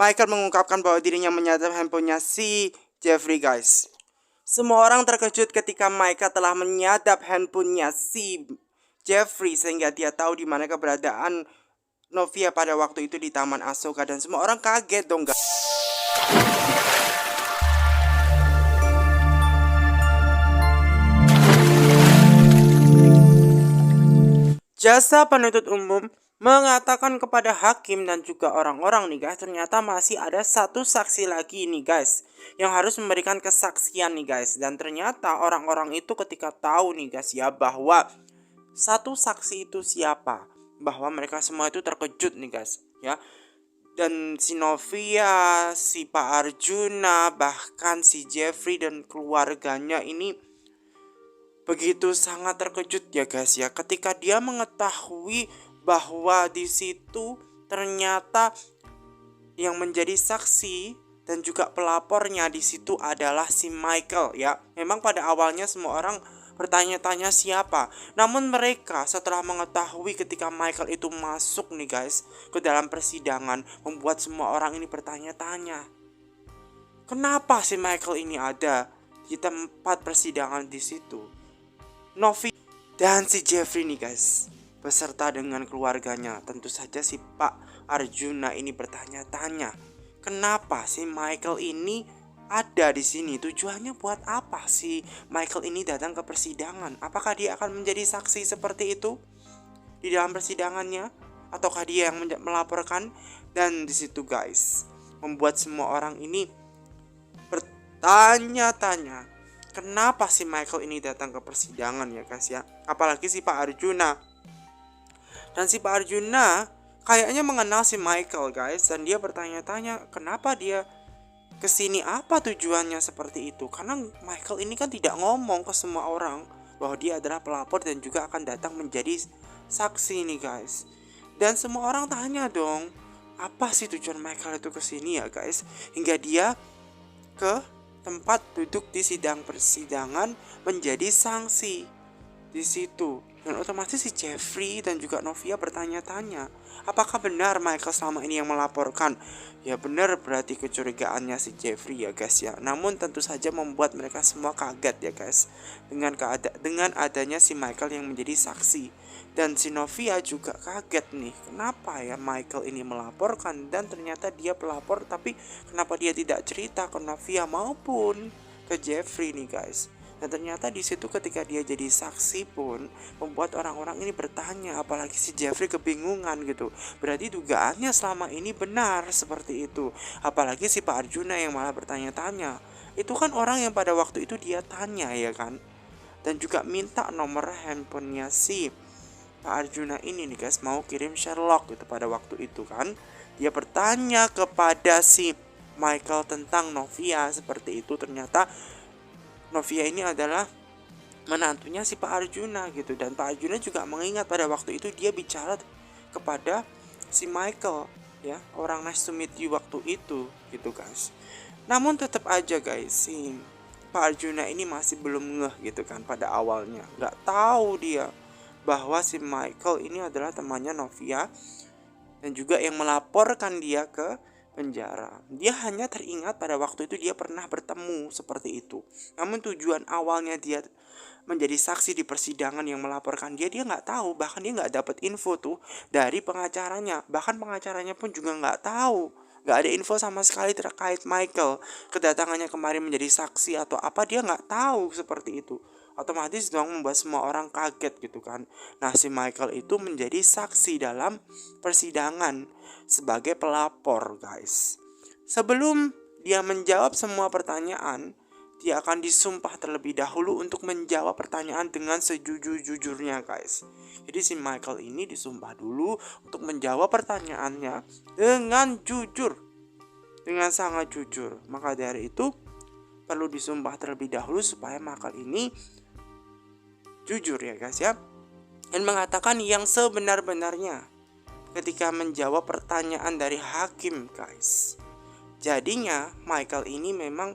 Michael mengungkapkan bahwa dirinya menyadap handphonenya si Jeffrey, guys. Semua orang terkejut ketika Michael telah menyadap handphonenya si Jeffrey sehingga dia tahu di mana keberadaan Novia pada waktu itu di Taman Asoka, dan semua orang kaget dong, guys. Jasa penuntut umum mengatakan kepada hakim dan juga orang-orang nih guys, ternyata masih ada satu saksi lagi nih guys yang harus memberikan kesaksian nih guys. Dan ternyata orang-orang itu ketika tahu nih guys ya bahwa satu saksi itu siapa, bahwa mereka semua itu terkejut nih guys ya. Dan si Novia, si Pak Arjuna, bahkan si Jeffrey dan keluarganya ini begitu sangat terkejut ya guys ya ketika dia mengetahui bahwa di situ ternyata yang menjadi saksi dan juga pelapornya di situ adalah si Michael ya. Memang pada awalnya semua orang bertanya-tanya siapa. Namun mereka setelah mengetahui ketika Michael itu masuk nih guys ke dalam persidangan, membuat semua orang ini bertanya-tanya. Kenapa si Michael ini ada di tempat persidangan di situ? Novi dan si Jeffrey nih guys beserta dengan keluarganya, tentu saja si Pak Arjuna ini bertanya-tanya, kenapa si Michael ini ada di sini? Tujuannya buat apa si Michael ini datang ke persidangan? Apakah dia akan menjadi saksi seperti itu di dalam persidangannya, ataukah dia yang melaporkan? Dan di situ guys membuat semua orang ini bertanya-tanya, kenapa si Michael ini datang ke persidangan ya guys ya. Apalagi si Pak Arjuna. Dan si Pak Arjuna kayaknya mengenal si Michael guys. Dan dia bertanya-tanya kenapa dia kesini, apa tujuannya seperti itu. Karena Michael ini kan tidak ngomong ke semua orang bahwa dia adalah pelapor dan juga akan datang menjadi saksi nih guys. Dan semua orang tanya dong, apa sih tujuan Michael itu kesini ya guys. Hingga dia ke tempat duduk di sidang persidangan menjadi saksi di situ. Dan otomatis si Jeffrey dan juga Novia bertanya-tanya, apakah benar Michael selama ini yang melaporkan? Ya benar, berarti kecurigaannya si Jeffrey ya guys ya. Namun tentu saja membuat mereka semua kaget ya guys dengan adanya si Michael yang menjadi saksi. Dan si Novia juga kaget nih, kenapa ya Michael ini melaporkan dan ternyata dia pelapor, tapi kenapa dia tidak cerita ke Novia maupun ke Jeffrey nih guys. Dan ternyata di situ ketika dia jadi saksi pun membuat orang-orang ini bertanya, apalagi si Jeffrey kebingungan gitu. Berarti dugaannya selama ini benar seperti itu. Apalagi si Pak Arjuna yang malah bertanya-tanya. Itu kan orang yang pada waktu itu dia tanya ya kan. Dan juga minta nomor handphonenya si Pak Arjuna ini nih guys, mau kirim Sherlock gitu pada waktu itu kan. Dia bertanya kepada si Michael tentang Novia seperti itu. Ternyata Novia ini adalah menantunya si Pak Arjuna gitu. Dan Pak Arjuna juga mengingat pada waktu itu dia bicara kepada si Michael ya, orang nice to meet you waktu itu gitu guys. Namun tetap aja guys, si Pak Arjuna ini masih belum ngeh gitu kan pada awalnya. Gak tahu dia bahwa si Michael ini adalah temannya Novia dan juga yang melaporkan dia ke penjara. Dia hanya teringat pada waktu itu dia pernah bertemu seperti itu. Namun tujuan awalnya dia menjadi saksi di persidangan yang melaporkan dia nggak tahu. Bahkan dia nggak dapat info tuh dari pengacaranya. Bahkan pengacaranya pun juga nggak tahu. Nggak ada info sama sekali terkait Michael. Kedatangannya kemarin menjadi saksi atau apa, dia nggak tahu seperti itu. Otomatis dong membuat semua orang kaget gitu kan. Nah si Michael itu menjadi saksi dalam persidangan sebagai pelapor guys. Sebelum dia menjawab semua pertanyaan, dia akan disumpah terlebih dahulu untuk menjawab pertanyaan dengan sejujur-jujurnya guys. Jadi si Michael ini disumpah dulu untuk menjawab pertanyaannya dengan jujur, dengan sangat jujur. Maka dari itu perlu disumpah terlebih dahulu supaya Michael ini jujur ya guys ya, dan mengatakan yang sebenar-benarnya ketika menjawab pertanyaan dari hakim guys. Jadinya Michael ini memang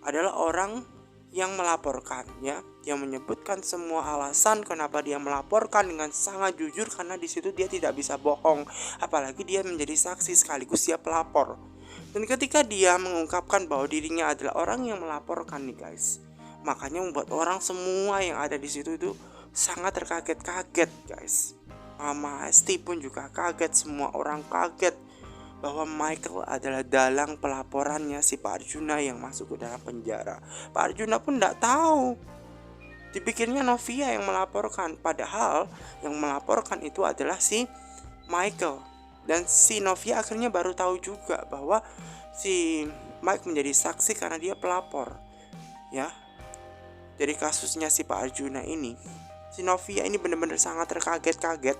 adalah orang yang melaporkan ya, yang menyebutkan semua alasan kenapa dia melaporkan dengan sangat jujur, karena di situ dia tidak bisa bohong, apalagi dia menjadi saksi sekaligus dia pelapor. Dan ketika dia mengungkapkan bahwa dirinya adalah orang yang melaporkan nih guys, makanya membuat orang semua yang ada di situ itu sangat terkaget-kaget guys. Mama Esti pun juga kaget, semua orang kaget bahwa Michael adalah dalang pelaporannya si Pak Arjuna yang masuk ke dalam penjara. Pak Arjuna pun tidak tahu. Dipikirnya Novia yang melaporkan, padahal yang melaporkan itu adalah si Michael. Dan si Novia akhirnya baru tahu juga bahwa si Mike menjadi saksi karena dia pelapor. Ya. Dari kasusnya si Pak Arjuna ini. Si Novia ini benar-benar sangat terkaget-kaget,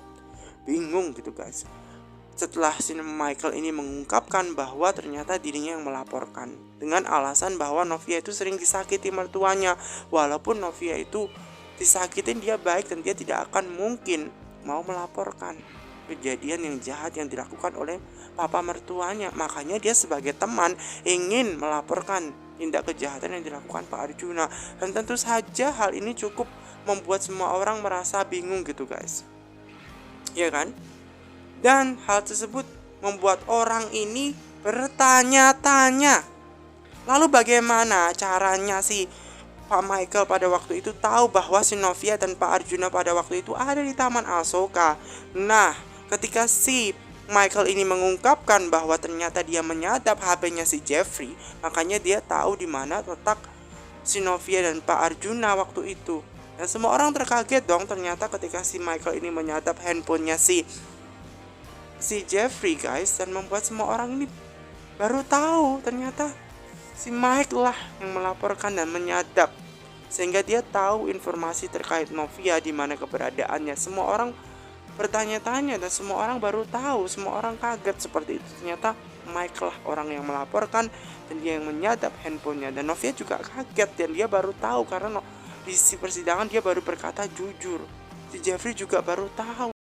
bingung gitu guys. Setelah si Michael ini mengungkapkan bahwa ternyata dirinya yang melaporkan dengan alasan bahwa Novia itu sering disakiti mertuanya, walaupun Novia itu disakitin dia baik dan dia tidak akan mungkin mau melaporkan kejadian yang jahat yang dilakukan oleh papa mertuanya. Makanya dia sebagai teman ingin melaporkan tindak kejahatan yang dilakukan Pak Arjuna. Dan tentu saja hal ini cukup membuat semua orang merasa bingung gitu guys, ya kan? Dan hal tersebut membuat orang ini bertanya-tanya, lalu bagaimana caranya si Pak Michael pada waktu itu tahu bahwa si Novia dan Pak Arjuna pada waktu itu ada di Taman Asoka. Nah, ketika si Michael ini mengungkapkan bahwa ternyata dia menyadap HP-nya si Jeffrey, makanya dia tahu di mana letak si Novia dan Pak Arjuna waktu itu. Dan semua orang terkaget dong ternyata ketika si Michael ini menyadap handphonenya si Jeffrey guys, dan membuat semua orang ini baru tahu ternyata si Mike lah yang melaporkan dan menyadap, sehingga dia tahu informasi terkait Novia di mana keberadaannya. Semua orang bertanya-tanya dan semua orang baru tahu, semua orang kaget seperti itu. Ternyata Mike lah orang yang melaporkan dan dia yang menyadap handphonenya. Dan Novia juga kaget dan dia baru tahu karena di persidangan dia baru berkata jujur. Si Jeffrey juga baru tahu.